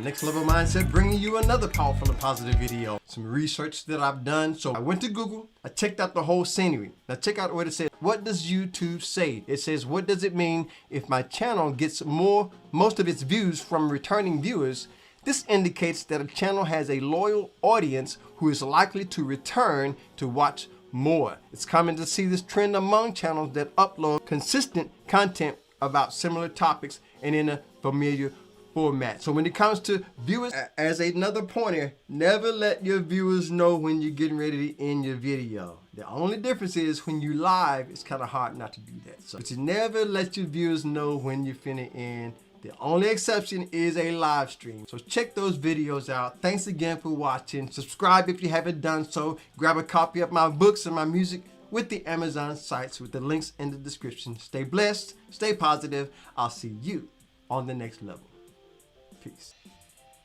Next Level Mindset, bringing you another powerful and positive video. Some research that I've done. So I went to Google, I checked out the whole scenery. Now check out what it says. What does YouTube say? It says, what does it mean if my channel gets most of its views from returning viewers? This indicates that a channel has a loyal audience who is likely to return to watch more. It's common to see this trend among channels that upload consistent content about similar topics and in a familiar format. So when it comes to viewers, as another pointer, never let your viewers know when you're getting ready to end your video. The only difference is when you live, it's kind of hard not to do that. But you never let your viewers know when you're finna end. The only exception is a live stream. So check those videos out. Thanks again for watching. Subscribe if you haven't done so. Grab a copy of my books and my music with the Amazon sites with the links in the description. Stay blessed, stay positive. I'll see you on the next level. Peace.